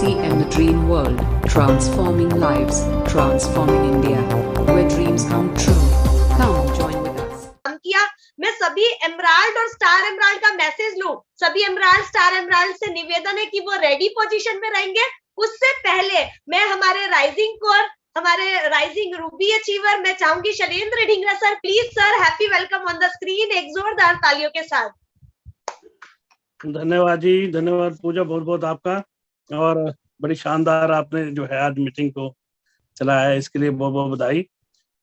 RCM The Dream World, transforming lives, transforming India, where dreams come true. Come join with us. किया मैं सभी emerald और star emerald का message लूं। सभी एमराल्ड स्टार एमराल्ड से निवेदन है कि वो रेडी पोजीशन में रहेंगे। उससे पहले मैं हमारे राइजिंग कोर, हमारे राइजिंग रूबी अचीवर, मैं चाहूंगी Shailendra Dhingra sir, please sir, happy welcome on the screen, एक जोरदार तालियों के साथ। धन्यवाद जी, धन्यवाद पूजा, बहुत बहुत आपका। और बड़ी शानदार आपने जो है आज मीटिंग को चलाया है, इसके लिए बहुत बहुत बधाई।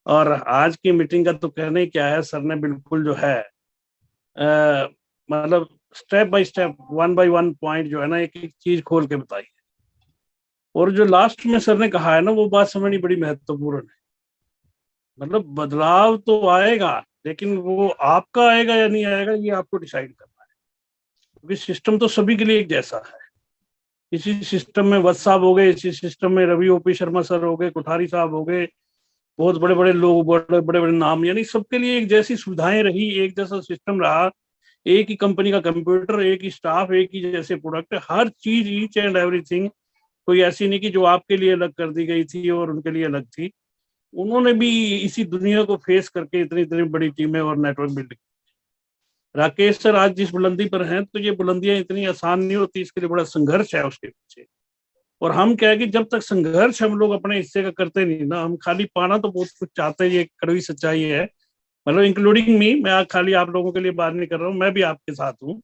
और आज की मीटिंग का तो कहने क्या है, सर ने बिल्कुल जो है मतलब step by step, one by one point जो है ना, एक एक चीज खोल के बताई है। और जो लास्ट में सर ने कहा है ना, वो बात समझनी बड़ी महत्वपूर्ण है। मतलब बदलाव तो आएगा, लेकिन वो आपका आएगा या नहीं आएगा, ये आपको डिसाइड करना है, क्योंकि सिस्टम तो सभी के लिए एक जैसा है। इसी सिस्टम में वत्स साहब हो गए, इसी सिस्टम में रवि ओपी शर्मा सर हो गए, कोठारी साहब हो गए, बहुत बड़े बड़े लोग, बड़े बड़े नाम, यानी सबके लिए एक जैसी सुविधाएं रही, एक जैसा सिस्टम रहा, एक ही कंपनी का कंप्यूटर, एक ही स्टाफ, एक ही जैसे प्रोडक्ट, हर चीज, ईच एंड एवरीथिंग, कोई ऐसी नहीं कि जो आपके लिए अलग कर दी गई थी और उनके लिए अलग थी। उन्होंने भी इसी दुनिया को फेस करके इतनी इतनी बड़ी टीमें और नेटवर्क बिल्ड। राकेश सर आज जिस बुलंदी पर हैं, तो ये बुलंदियां इतनी आसान नहीं होती, इसके लिए बड़ा संघर्ष है उसके पीछे। और हम क्या है कि जब तक संघर्ष हम लोग अपने हिस्से का करते नहीं ना, हम खाली पाना तो बहुत कुछ चाहते हैं, ये कड़वी सच्चाई है। मतलब इंक्लूडिंग मी, मैं खाली आप लोगों के लिए बात नहीं कर रहा हूँ, मैं भी आपके साथ हूँ।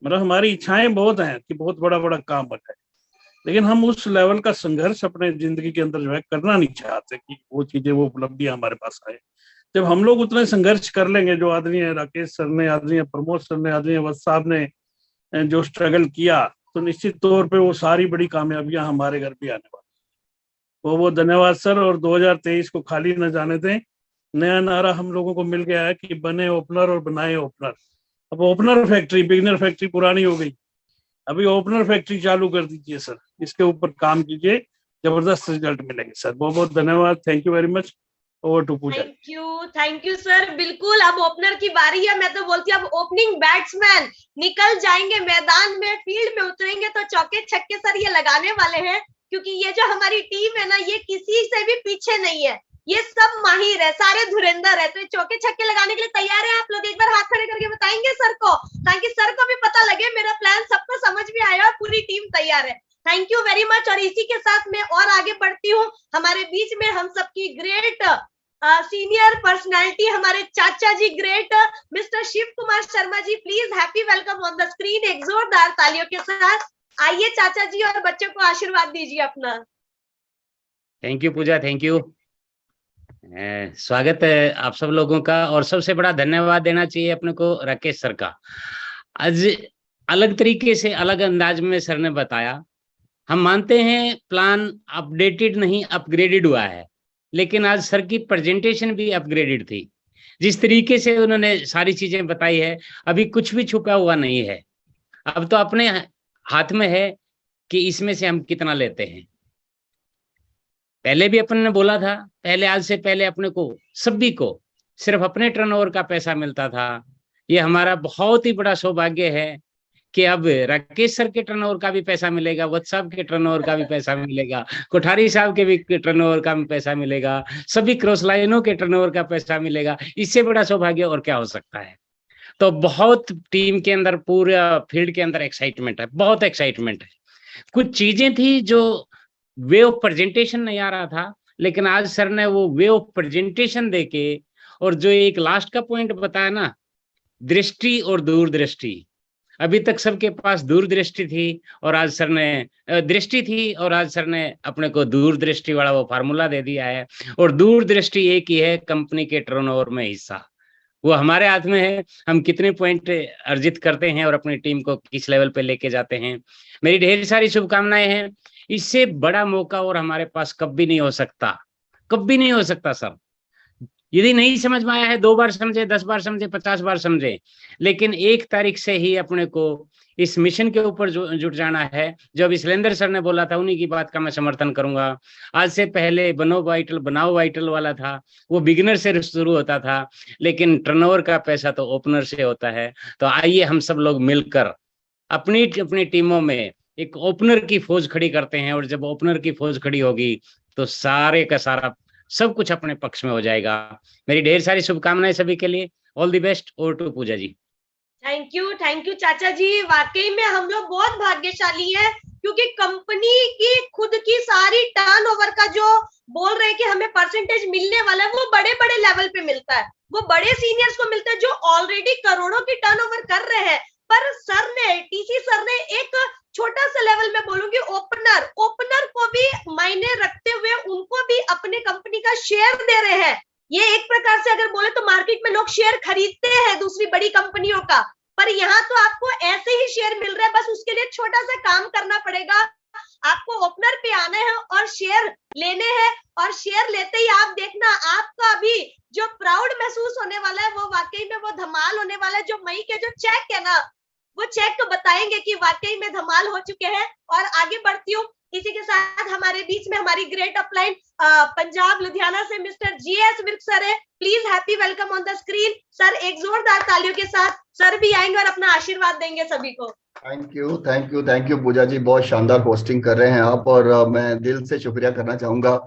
मतलब हमारी इच्छाएं बहुत हैं कि बहुत बड़ा बड़ा काम बनाए, लेकिन हम उस लेवल का संघर्ष अपने जिंदगी के अंदर जो है करना नहीं चाहते कि वो चीजें, वो उपलब्धियां हमारे पास आए। जब हम लोग उतने संघर्ष कर लेंगे, जो आदरणीय राकेश सर ने, आदरणीय प्रमोद सर ने, आदरणीय वत्स साहब ने जो स्ट्रगल किया, तो निश्चित तौर पे वो सारी बड़ी कामयाबियां हमारे घर भी आने वाली। वो धन्यवाद सर। और 2023 को खाली न जाने दें। नया नारा हम लोगों को मिल गया है कि बने ओपनर और बनाए ओपनर। अब ओपनर फैक्ट्री, बिगनर फैक्ट्री पुरानी हो गई, अभी ओपनर फैक्ट्री चालू कर दीजिए सर, इसके ऊपर काम कीजिए, जबरदस्त रिजल्ट मिलेंगे सर। बहुत बहुत धन्यवाद, thank you very much. Over to Pooja. Thank you sir. बिल्कुल, अब ओपनर की बारी है। मैं तो बोलती हूँ अब ओपनिंग बैट्समैन निकल जाएंगे मैदान में, फील्ड में उतरेंगे तो चौके छक्के सर ये लगाने वाले हैं, क्योंकि ये जो हमारी टीम है ना, ये किसी से भी पीछे नहीं है, ये सब माहिर है, सारे धुरंधर है। तो चौके छक्के लगाने के लिए तैयार है आप लोग? एक बार हाथ खड़े करके बताएंगे सर को, ताकि सर को भी पता लगे मेरा प्लान सबको समझ में आया और पूरी टीम तैयार है। Thank you very much. और इसी के साथ मैं और आगे बढ़ती हूँ। हमारे बीच में हम सबकी ग्रेट सीनियर पर्सनालिटी, हमारे चाचा जी great mister Shiv Kumar Sharma ji, please happy welcome on the screen, एक जोरदार तालियों के साथ। आइए चाचा जी, और बच्चों को आशीर्वाद दीजिए अपना। Thank you Pooja, thank you. स्वागत है आप सब लोगों का। और सबसे बड़ा धन्यवाद देना चाहिए अपने को राकेश सर का। आज अलग तरीके से, अलग अंदाज में सर ने बताया। हम मानते हैं प्लान अपडेटेड नहीं, अपग्रेडेड हुआ है, लेकिन आज सर की प्रेजेंटेशन भी अपग्रेडेड थी। जिस तरीके से उन्होंने सारी चीजें बताई है, अभी कुछ भी छुपा हुआ नहीं है। अब तो अपने हाथ में है कि इसमें से हम कितना लेते हैं। पहले भी अपन ने बोला था, पहले, आज से पहले अपने को सभी को सिर्फ अपने टर्नओवर का पैसा मिलता था। ये हमारा बहुत ही बड़ा सौभाग्य है कि अब राकेश सर के टर्नओवर का भी पैसा मिलेगा, वत्स साहब के टर्नओवर का भी पैसा मिलेगा, कोठारी साहब के भी टर्नओवर का भी पैसा मिलेगा, सभी क्रॉस लाइनों के टर्नओवर का पैसा मिलेगा। इससे बड़ा सौभाग्य और क्या हो सकता है। तो बहुत टीम के अंदर, पूरा फील्ड के अंदर एक्साइटमेंट है, बहुत एक्साइटमेंट है। कुछ चीजें थी जो वे ऑफ प्रेजेंटेशन नहीं आ रहा था, लेकिन आज सर ने वो वे ऑफ प्रेजेंटेशन देके, और जो एक लास्ट का पॉइंट बताया ना, दृष्टि और दूरदृष्टि। अभी तक सबके पास दूरदृष्टि थी और आज सर ने दृष्टि थी, और आज सर ने अपने को दूरदृष्टि वाला वो फार्मूला दे दिया है। और दूरदृष्टि एक ही है, कंपनी के टर्नओवर में हिस्सा, वो हमारे हाथ में है। हम कितने पॉइंट अर्जित करते हैं और अपनी टीम को किस लेवल पे लेके जाते हैं। मेरी ढेर सारी शुभकामनाएं हैं। इससे बड़ा मौका और हमारे पास कभी नहीं हो सकता, कभी नहीं हो सकता सर। यदि नहीं समझ में आया है, 2 बार समझे, 10 बार समझे, 50 बार समझे, लेकिन 1 तारीख से ही अपने को इस मिशन के ऊपर जुट जाना है। जो अभी शैलेंद्र सर ने बोला था, उन्हीं की बात का मैं समर्थन करूंगा। आज से पहले बनो वाइटल बनाओ वाइटल वाला था, वो बिगिनर से शुरू होता था, लेकिन टर्नओवर का पैसा तो ओपनर से होता है। तो आइए हम सब लोग मिलकर अपनी अपनी टीमों में एक ओपनर की फौज खड़ी करते हैं, और जब ओपनर की फौज खड़ी होगी तो सारे का सारा सब कुछ अपने पक्ष में हो जाएगा। मेरी ढेर सारी शुभकामनाएं सभी के लिए। All the best. Over to Pooja ji. Thank you चाचा जी। वाकई में हम लोग बहुत भाग्यशाली हैं, क्योंकि कंपनी की खुद की सारी टर्नओवर का जो बोल रहे हैं कि हमें परसेंटेज मिलने वाला है, वो बड़े बड़े लेवल पे मिलता है, वो बड़े सीनियर्स को मिलता है जो ऑलरेडी करोड़ों की टर्नओवर कर रहे हैं। पर सर ने, टीसी सर ने एक छोटा सा लेवल में बोलूंगी, ओपनर को भी मायने रखते हुए उनको भी अपने कंपनी का शेयर दे रहे हैं। ये एक प्रकार से अगर बोले तो मार्केट में लोग शेयर खरीदते हैं दूसरी बड़ी कंपनियों का, पर यहाँ तो आपको ऐसे ही शेयर मिल रहा है। बस उसके लिए छोटा सा काम करना पड़ेगा, आपको ओपनर पे आना है और शेयर लेने हैं, और शेयर लेते ही आप देखना आपका अभी जो प्राउड महसूस होने वाला है वो वाकई में वो धमाल होने वाला है। जो मई के जो चेक है ना, वो चेक तो बताएंगे कि वाकई में धमाल हो चुके हैं। और आगे बढ़ती हूँ, इसी के साथ हमारे बीच में हमारी ग्रेट अपलाइन पंजाब लुधियाना से मिस्टर जीएस विर्क सर है। Please happy welcome on the screen. Sir एक जोरदार तालियों के साथ सर भी आएंगे और अपना आशीर्वाद देंगे सभी को। थैंक यू पूजा जी, बहुत शानदार पोस्टिंग कर रहे हैं आप, और मैं दिल से शुक्रिया करना चाहूंगा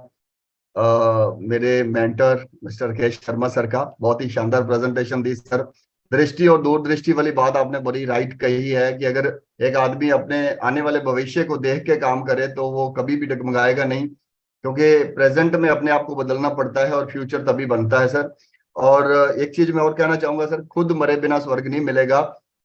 मेरे मेंटर मिस्टर के शर्मा सर का। बहुत ही शानदार प्रेजेंटेशन दी सर। दृष्टि और दूरदृष्टि वाली बात आपने बड़ी राइट कही है कि अगर एक आदमी अपने आने वाले भविष्य को देख के काम करे तो वो कभी भी डगमगाएगा नहीं, क्योंकि प्रेजेंट में अपने आप को बदलना पड़ता है और फ्यूचर तभी बनता है सर। और एक चीज मैं और कहना चाहूंगा सर, खुद मरे बिना स्वर्ग नहीं मिलेगा।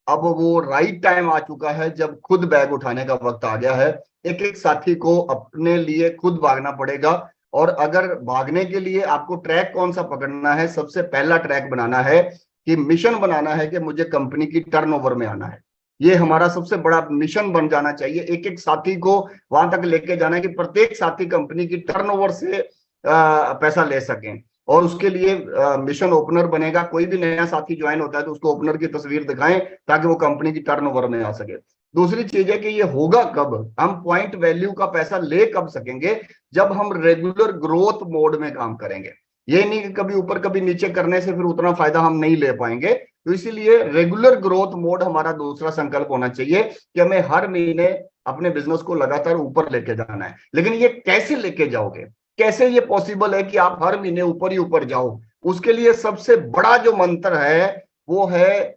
अब वो राइट टाइम आ चुका है जब खुद बैग उठाने का वक्त आ गया है। एक एक साथी को अपने लिए खुद भागना पड़ेगा, और अगर भागने के लिए आपको ट्रैक कौन सा पकड़ना है, सबसे पहला ट्रैक बनाना है कि मिशन बनाना है कि मुझे कंपनी की टर्नओवर में आना है। ये हमारा सबसे बड़ा मिशन बन जाना चाहिए। एक एक साथी को वहां तक लेके जाना है कि प्रत्येक साथी कंपनी की टर्नओवर से पैसा ले सकें, और उसके लिए मिशन ओपनर बनेगा। कोई भी नया साथी ज्वाइन होता है तो उसको ओपनर की तस्वीर दिखाएं ताकि वो कंपनी की टर्नओवर में आ सके। दूसरी चीज है कि ये होगा कब, हम पॉइंट वैल्यू का पैसा ले कब सकेंगे, जब हम रेगुलर ग्रोथ मोड में काम करेंगे। ये नहीं कि कभी ऊपर कभी नीचे करने से फिर उतना फायदा हम नहीं ले पाएंगे। तो इसीलिए रेगुलर ग्रोथ मोड हमारा दूसरा संकल्प होना चाहिए कि हमें हर महीने अपने बिजनेस को लगातार ऊपर लेके जाना है। लेकिन ये कैसे लेके जाओगे, कैसे ये पॉसिबल है कि आप हर महीने ऊपर ही ऊपर जाओ? उसके लिए सबसे बड़ा जो मंत्र है वो है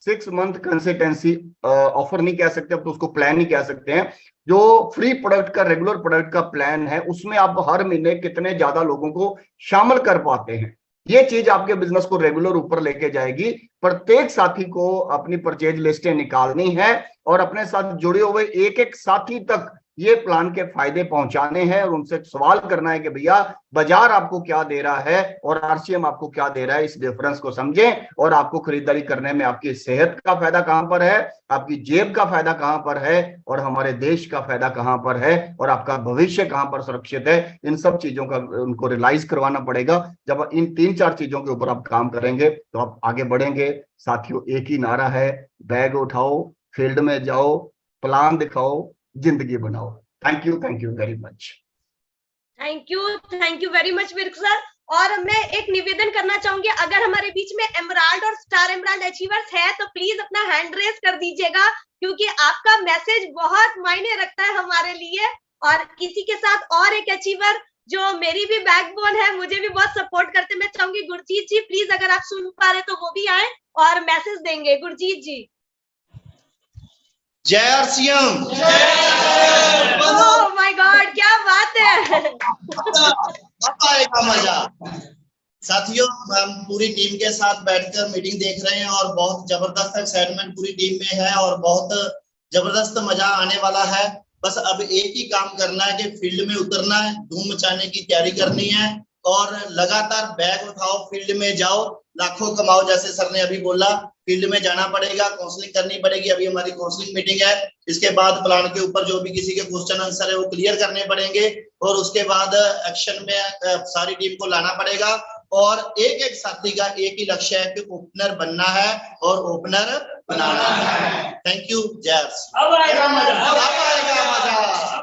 6 मंथ कंसिस्टेंसी। ऑफर नहीं कह सकते, अब तो उसको प्लान ही कह सकते हैं। जो फ्री प्रोडक्ट का, रेगुलर प्रोडक्ट का प्लान है, उसमें आप हर महीने कितने ज्यादा लोगों को शामिल कर पाते हैं, ये चीज आपके बिजनेस को रेगुलर ऊपर लेके जाएगी। प्रत्येक साथी को अपनी परचेज लिस्टें निकालनी है और अपने साथ जुड़े हुए एक एक साथी तक ये प्लान के फायदे पहुंचाने हैं, और उनसे सवाल करना है कि भैया बाजार आपको क्या दे रहा है और आरसीएम आपको क्या दे रहा है। इस डिफरेंस को समझें और आपको खरीदारी करने में आपकी सेहत का फायदा कहां पर है, आपकी जेब का फायदा कहां पर है, और हमारे देश का फायदा कहां पर है, और आपका भविष्य कहां पर सुरक्षित है। इन सब चीजों का उनको रियलाइज करवाना पड़ेगा। जब इन 3-4 चीजों के ऊपर आप काम करेंगे तो आप आगे बढ़ेंगे। साथियों, एक ही नारा है, बैग उठाओ, फील्ड में जाओ, प्लान दिखाओ, जिंदगी बनाओ। Thank you very much. Thank you very much Virk sir. और मैं एक निवेदन करना चाहूंगी, अगर हमारे बीच में एमराल्ड और स्टार एमराल्ड अचीवर्स है तो प्लीज अपना हैंड रेस कर दीजिएगा, क्योंकि आपका मैसेज बहुत मायने रखता है हमारे लिए। और इसी के साथ और एक अचीवर जो मेरी भी बैकबोन है, मुझे भी बहुत सपोर्ट करते, मैं चाहूंगी गुरजीत जी, प्लीज अगर आप सुन पा रहे तो वो भी आए और मैसेज देंगे। गुरजीत जी। जय आरसीएम। ओह माय गॉड, क्या बात है। आएगा मजा। साथियों, हम पूरी टीम के साथ बैठकर मीटिंग देख रहे हैं और बहुत जबरदस्त एक्साइटमेंट पूरी टीम में है और बहुत जबरदस्त मजा आने वाला है। बस अब एक ही काम करना है कि फील्ड में उतरना है, धूम मचाने की तैयारी करनी है और लगातार बैग उठाओ, फील्ड में जाओ, लाखों कमाओ। जैसे सर ने अभी बोला, फील्ड में जाना पड़ेगा, काउंसलिंग करनी पड़ेगी। अभी हमारी काउंसलिंग मीटिंग है, इसके बाद प्लान के ऊपर जो भी किसी के क्वेश्चन आंसर है वो क्लियर करने पड़ेंगे और उसके बाद एक्शन में सारी टीम को लाना पड़ेगा। और एक एक साथी का एक ही लक्ष्य है कि ओपनर बनना है और ओपनर बनाना है। Thank you. अब आएगा मजा।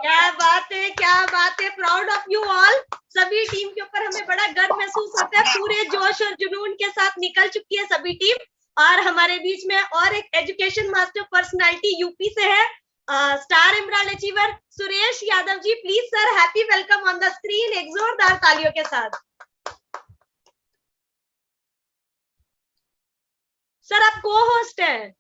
क्या बात है। Proud of you all. सभी टीम के ऊपर हमें बड़ा गर्व महसूस होता है। पूरे जोश और जुनून के साथ निकल चुकी है सभी टीम। और हमारे बीच में और एक एजुकेशन मास्टर पर्सनालिटी यूपी से है, star star Imran achiever Suresh Yadav ji, please sir, happy welcome on the screen, एक जोरदार तालियों के साथ। सर आप को होस्ट हैं।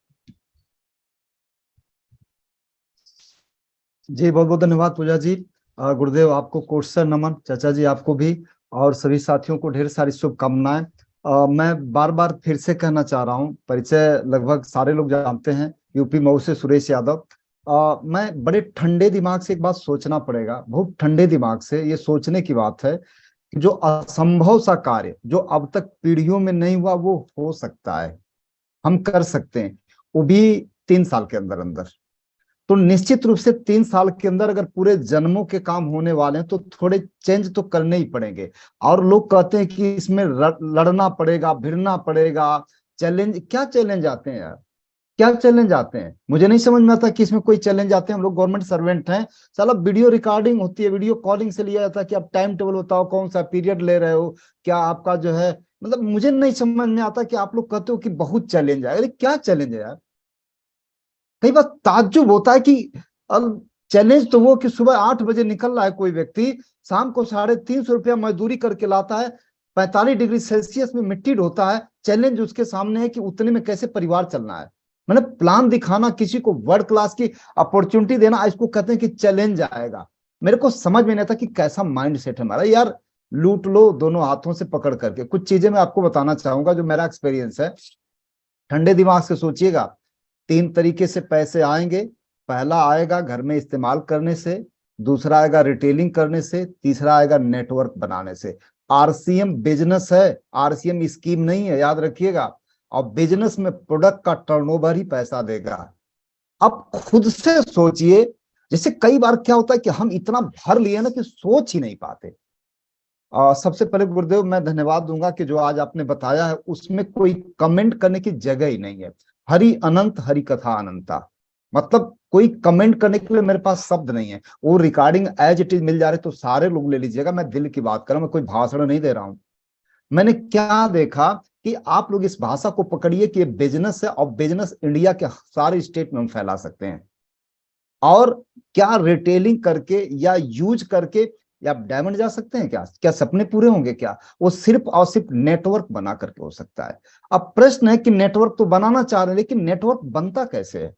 जी बहुत बहुत धन्यवाद पूजा जी। गुरुदेव आपको कोटसर नमन, चाचा जी आपको भी, और सभी साथियों को ढेर सारी शुभकामनाएं। मैं बार बार फिर से कहना चाह रहा हूं, परिचय लगभग सारे लोग जानते हैं, यूपी मऊ से सुरेश यादव। मैं बड़े ठंडे दिमाग से एक बात सोचना पड़ेगा, बहुत ठंडे दिमाग से ये सोचने की बात है कि जो असंभव सा कार्य जो अब तक पीढ़ियों में नहीं हुआ वो हो सकता है, हम कर सकते हैं, वो भी 3 साल के अंदर अंदर। तो निश्चित रूप से 3 साल के अंदर अगर पूरे जन्मों के काम होने वाले हैं तो थोड़े चेंज तो करने ही पड़ेंगे। और लोग कहते हैं कि इसमें लड़ना पड़ेगा, भिड़ना पड़ेगा, चैलेंज, क्या चैलेंज आते हैं यार, क्या चैलेंज आते हैं? मुझे नहीं समझ में आता कि इसमें कोई चैलेंज आते हैं। हम लोग गवर्नमेंट सर्वेंट हैं, साला वीडियो रिकॉर्डिंग होती है, वीडियो कॉलिंग से लिया जाता है कि आप टाइम टेबल बताओ, कौन सा पीरियड ले रहे हो, क्या आपका जो है, मतलब मुझे नहीं समझ में आता कि आप लोग कहते हो कि बहुत चैलेंज है। अरे क्या चैलेंज है यार? कई बार ताज्जुब होता है कि चैलेंज तो वो कि सुबह 8 बजे निकल रहा है कोई व्यक्ति, शाम को 350 रुपया मजदूरी करके लाता है, 45 डिग्री सेल्सियस में मिट्टी ढोता है। चैलेंज उसके सामने है कि उतने में कैसे परिवार चलना है। मैंने प्लान दिखाना, किसी को वर्ल्ड क्लास की अपॉर्चुनिटी देना, इसको कहते हैं कि चैलेंज आएगा। मेरे को समझ में नहीं आता कि कैसा माइंड सेट है हमारा यार। लूट लो दोनों हाथों से पकड़ करके। कुछ चीजें मैं आपको बताना चाहूंगा जो मेरा एक्सपीरियंस है। ठंडे दिमाग से सोचिएगा, 3 तरीके से पैसे आएंगे। पहला आएगा घर में इस्तेमाल करने से, दूसरा आएगा रिटेलिंग करने से, तीसरा आएगा नेटवर्क बनाने से। आरसीएम बिजनेस है, आरसीएम स्कीम नहीं है, याद रखिएगा। और बिजनेस में प्रोडक्ट का टर्नओवर ही पैसा देगा। अब खुद से सोचिए, जैसे कई बार क्या होता है कि हम इतना भर लिए ना कि सोच ही नहीं पाते। सबसे पहले गुरुदेव मैं धन्यवाद दूंगा कि जो आज आपने बताया है उसमें कोई कमेंट करने की जगह ही नहीं है। हरि अनंत हरि कथा अनंता, मतलब कोई कमेंट करने के लिए मेरे पास शब्द नहीं है। वो रिकॉर्डिंग एज इट इज मिल जा रही तो सारे लोग ले लीजिएगा। मैं दिल की बात कर रहा हूं, मैं कोई भाषण नहीं दे रहा हूं। मैंने क्या देखा कि आप लोग इस भाषा को पकड़िए कि ये बिजनेस है और बिजनेस इंडिया के सारे स्टेट में हम फैला सकते हैं। और क्या रिटेलिंग करके या यूज करके या डायमंड जा सकते हैं? क्या सपने पूरे होंगे क्या? वो सिर्फ और सिर्फ नेटवर्क बना करके हो सकता है। अब प्रश्न है कि नेटवर्क तो बनाना चाह रहे हैं, लेकिन नेटवर्क बनता कैसे है?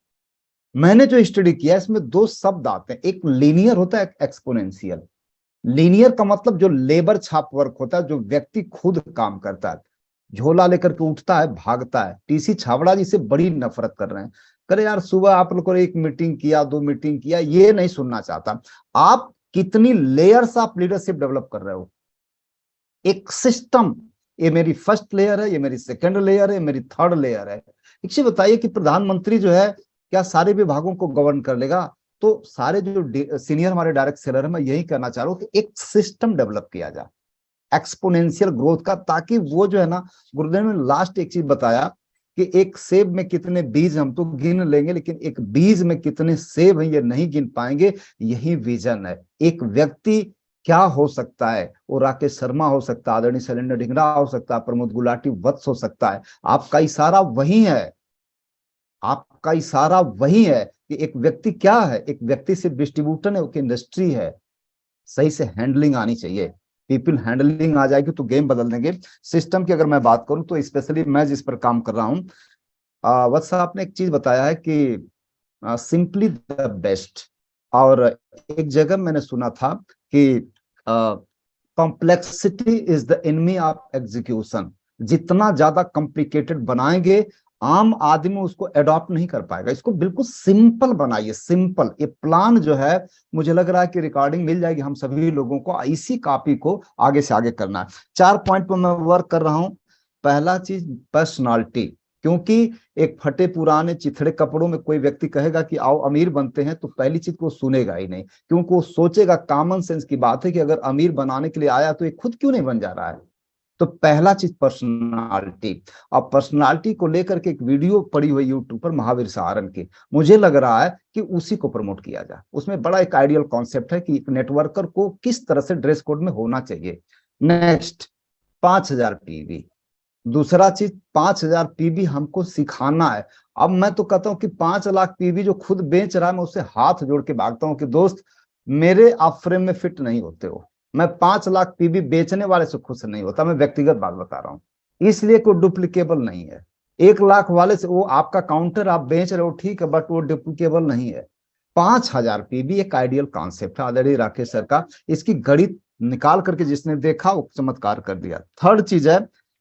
मैंने जो स्टडी किया इसमें 2 शब्द आते हैं, एक लीनियर होता है, एक एक्सपोनेंशियल। लीनियर का मतलब जो लेबर छाप वर्क होता है, जो व्यक्ति खुद काम करता है, झोला लेकर के उठता है, भागता है। टीसी छाबड़ा जी से बड़ी नफरत कर रहे हैं। करे यार सुबह आप लोग को 1 मीटिंग किया, 2 मीटिंग किया, ये नहीं सुनना चाहता। आप कितनी लेयर्स ऑफ लीडरशिप डेवलप कर रहे हो, एक सिस्टम। ये मेरी फर्स्ट लेयर है, ये मेरी सेकंड लेयर है, मेरी थर्ड लेयर है। एक चीज बताइए कि प्रधानमंत्री जो है क्या सारे विभागों को गवर्न कर लेगा? तो सारे जो सीनियर हमारे डायरेक्ट सेलर है, मैं यही कहना चाह रहा हूँ कि एक सिस्टम डेवलप किया जाए एक्सपोनेंशियल ग्रोथ का, ताकि वो जो है ना, गुरुदेव ने लास्ट एक चीज बताया कि एक सेब में कितने बीज हम तो गिन लेंगे, लेकिन एक बीज में कितने सेब हैं ये नहीं गिन पाएंगे। यही विजन है। एक व्यक्ति क्या हो सकता है? वो राकेश शर्मा हो सकता है, आदरणीय शैलेंद्र ढिंगरा हो सकता है, प्रमोद गुलाटी वत्स हो सकता है। आपका इशारा वही है, आपका इशारा वही है कि एक व्यक्ति क्या है। एक व्यक्ति सिर्फ डिस्ट्रीब्यूटर है, उसकी इंडस्ट्री है। सही से हैंडलिंग आनी चाहिए। पीपल हैंडलिंग आ जाएगी तो गेम बदल देंगे। सिस्टम की अगर मैं बात करूं तो स्पेशली मैं जिस पर काम कर रहा हूं, वत्स आपने एक चीज बताया है कि सिंपली द बेस्ट। और एक जगह मैंने सुना था कि complexity is the enemy of execution. जितना ज्यादा कॉम्प्लिकेटेड बनाएंगे, आम आदमी उसको अडॉप्ट नहीं कर पाएगा। इसको बिल्कुल सिंपल बनाइए, सिंपल। ये प्लान जो है, मुझे लग रहा है कि रिकॉर्डिंग मिल जाएगी हम सभी लोगों को, इसी कॉपी को आगे से आगे करना है। 4 पॉइंट पर मैं वर्क कर रहा हूं। पहला चीज पर्सनालिटी, क्योंकि एक फटे पुराने चिथड़े कपड़ों में कोई व्यक्ति कहेगा कि आओ अमीर बनते हैं, तो पहली चीज को सुनेगा ही नहीं, क्योंकि वो सोचेगा, कॉमन सेंस की बात है कि अगर अमीर बनाने के लिए आया तो ये खुद क्यों नहीं बन जा रहा है। तो पहला चीज पर्सनालिटी। अब पर्सनालिटी को लेकर के एक वीडियो पड़ी हुई यूट्यूब पर महावीर सहारण की, मुझे लग रहा है कि उसी को प्रमोट किया जाए। उसमें बड़ा एक आइडियल कॉन्सेप्ट है कि एक नेटवर्कर को किस तरह से ड्रेस कोड में होना चाहिए। Next 5000 PV. दूसरा चीज 5,000 पीवी हमको सिखाना है। अब मैं तो कहता हूं कि 5 लाख पीवी जो खुद बेच रहा है, मैं उससे हाथ जोड़ के भागता हूं कि दोस्त मेरे आप फ्रेम में फिट नहीं होते हो। मैं 5 लाख पीवी बेचने वाले से खुश नहीं होता, मैं व्यक्तिगत बात बता रहा हूं। इसलिए कोई डुप्लीकेबल नहीं है। 1 लाख वाले से, वो आपका काउंटर आप बेच रहे हो ठीक है, बट वो डुप्लीकेबल नहीं है। 5,000 पीवी एक आइडियल कॉन्सेप्ट है आदरणीय राकेश सर का। इसकी गणित निकाल करके जिसने देखा वो चमत्कार कर दिया। थर्ड चीज है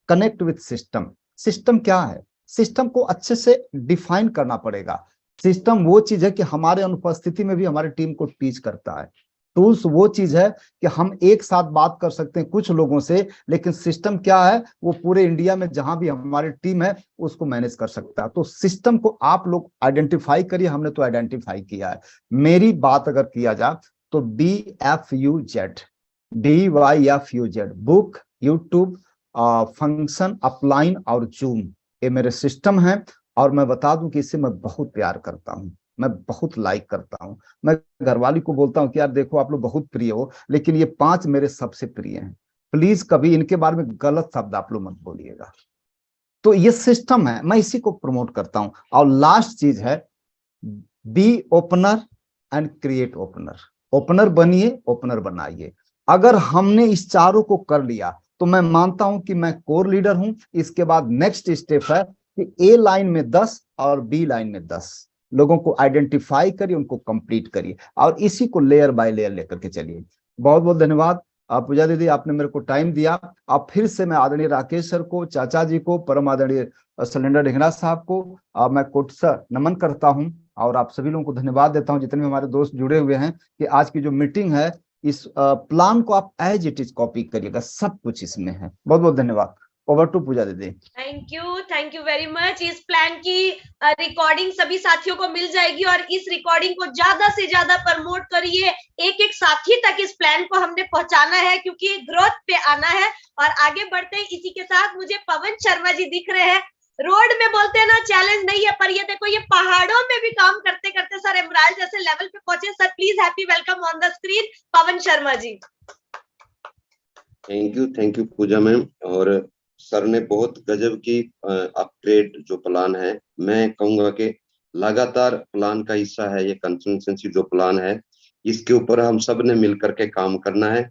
कनेक्ट विथ सिस्टम। सिस्टम क्या है? सिस्टम को अच्छे से डिफाइन करना पड़ेगा। सिस्टम वो चीज है कि हमारे अनुपस्थिति में भी हमारी टीम को टीच करता है। टूल्स वो चीज है कि हम एक साथ बात कर सकते हैं कुछ लोगों से, लेकिन सिस्टम क्या है? वो पूरे इंडिया में जहां भी हमारी टीम है उसको मैनेज कर सकता है। तो सिस्टम को आप लोग आइडेंटिफाई करिए। हमने तो आइडेंटिफाई किया है। मेरी बात अगर किया जाए तो BFUZ, DYFUZ, book, YouTube, function, upline और जूम, ये मेरे सिस्टम हैं। और मैं बता दूं कि इससे मैं बहुत प्यार करता हूं, मैं बहुत लाइक करता हूं। मैं घरवाली को बोलता हूं कि यार देखो आप लोग बहुत प्रिय हो, लेकिन ये 5 मेरे सबसे प्रिय हैं। प्लीज कभी इनके बारे में गलत शब्द आप लोग मत बोलिएगा। तो ये सिस्टम है, मैं इसी को प्रमोट करता हूं। और लास्ट चीज है be opener and create opener. Opener बनिए, ओपनर बनाइए। अगर हमने इस चारों को कर लिया तो मैं मानता हूं कि मैं कोर लीडर हूं। इसके बाद नेक्स्ट स्टेप है कि ए लाइन में 10 और बी लाइन में 10 लोगों को आइडेंटिफाई करिए, उनको कंप्लीट करिए और इसी को लेयर बाय लेयर लेकर के चलिए। बहुत बहुत धन्यवाद पूजा दीदी, आपने मेरे को टाइम दिया। अब फिर से मैं आदरणीय राकेश सर को, चाचा जी को, परम आदरणीय सिलेंडर ढिंगरा साहब को मैं कोटसा नमन करता हूं और आप सभी लोगों को धन्यवाद देता हूं जितने भी हमारे दोस्त जुड़े हुए हैं कि आज की जो मीटिंग है इस प्लान को आप एज इट इज कॉपी करिएगा, सब कुछ इसमें है। बहुत बहुत धन्यवाद। ओवर टू पूजा दीदी। Thank you very much. इस प्लान की रिकॉर्डिंग सभी साथियों को मिल जाएगी और इस रिकॉर्डिंग को ज्यादा से ज्यादा प्रमोट करिए। एक एक साथी तक इस प्लान को हमने पहुंचाना है क्योंकि ग्रोथ पे आना है और आगे बढ़ते हैं। इसी के साथ मुझे पवन शर्मा जी दिख रहे हैं। रोड में बोलते हैं ना चैलेंज नहीं है, पर ये देखो ये पहाड़ों में भी काम करते करते सर एमराल्ड जैसे लेवल पे पहुंचे। Sir please happy welcome on the screen Pawan Sharma ji. Thank you Pooja ma'am. और सर ने बहुत गजब की अपग्रेड जो प्लान है, मैं कहूंगा कि लगातार प्लान का हिस्सा है ये कंसिस्टेंसी जो प्लान है। इसके ऊपर हम सब ने मिलकर के काम करना है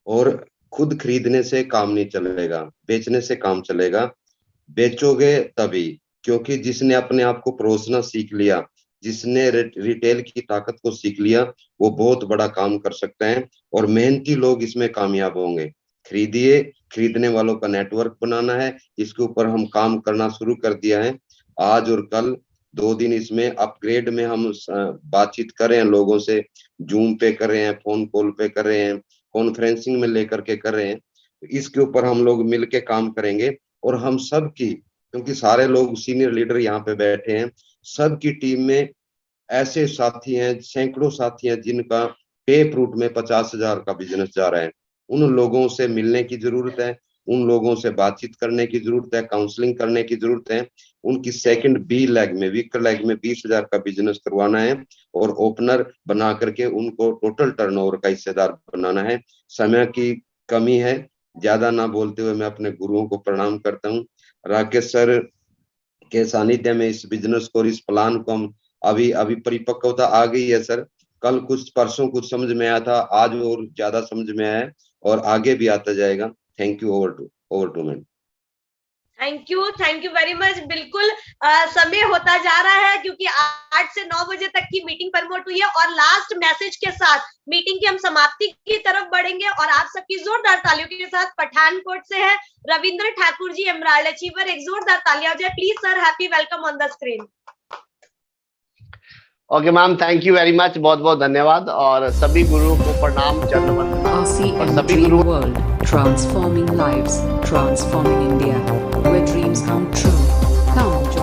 और खुद खरीदने से काम नहीं चलेगा, बेचने से काम चलेगा। बेचोगे तभी, क्योंकि जिसने अपने आप को परोसना सीख लिया, जिसने रिटेल की ताकत को सीख लिया, वो बहुत बड़ा काम कर सकते हैं और मेहनती लोग इसमें कामयाब होंगे। खरीदिए, खरीदने वालों का नेटवर्क बनाना है, इसके ऊपर हम काम करना शुरू कर दिया है। आज और कल 2 दिन इसमें अपग्रेड में हम बातचीत कर रहे हैं लोगों से, जूम पे कर रहे हैं, फोन कॉल पे कर रहे हैं, कॉन्फ्रेंसिंग में लेकर के कर रहे हैं। इसके ऊपर हम लोग मिलके काम करेंगे और हम सब की, क्योंकि सारे लोग सीनियर लीडर यहाँ पे बैठे हैं, सब की टीम में ऐसे साथी हैं, सैकड़ों साथी हैं जिनका पे फ्रूट में 50,000 का बिजनेस जा रहा है। उन लोगों से मिलने की जरूरत है, उन लोगों से बातचीत करने की जरूरत है, काउंसलिंग करने की जरूरत है। उनकी सेकंड बी लेग में, वीकर लेग में 20,000 का बिजनेस करवाना है और ओपनर बना करके उनको टोटल टर्नओवर का हिस्सेदार बनाना है। समय की कमी है, ज्यादा ना बोलते हुए मैं अपने गुरुओं को प्रणाम करता हूँ। राकेश सर के सानिध्य में इस बिजनेस को, इस प्लान को हम अभी परिपक्वता आ गई है सर। कल कुछ, परसों कुछ समझ में आया था, आज और ज्यादा समझ में आया है और आगे भी आता जाएगा। Thank you. Over to ma'am. Thank you very much. बिल्कुल समय होता जा रहा है क्योंकि 8 से 9 बजे तक की मीटिंग प्रमोट हुई है और लास्ट मैसेज के साथ मीटिंग की हम समाप्ति की तरफ बढ़ेंगे और आप सबकी जोरदार तालियों के साथ पठानकोट से है रविंद्र ठाकुर जी, एमराल्ड अचीवर। एक जोरदार तालियां हो जाए please sir. Happy welcome on the screen. Okay ma'am, thank you very much, बहुत बहुत धन्यवाद और सभी गुरुओं को प्रणाम, चरण वंदना। और सभी गुरु World, transforming lives, transforming India, where dreams come true. Come join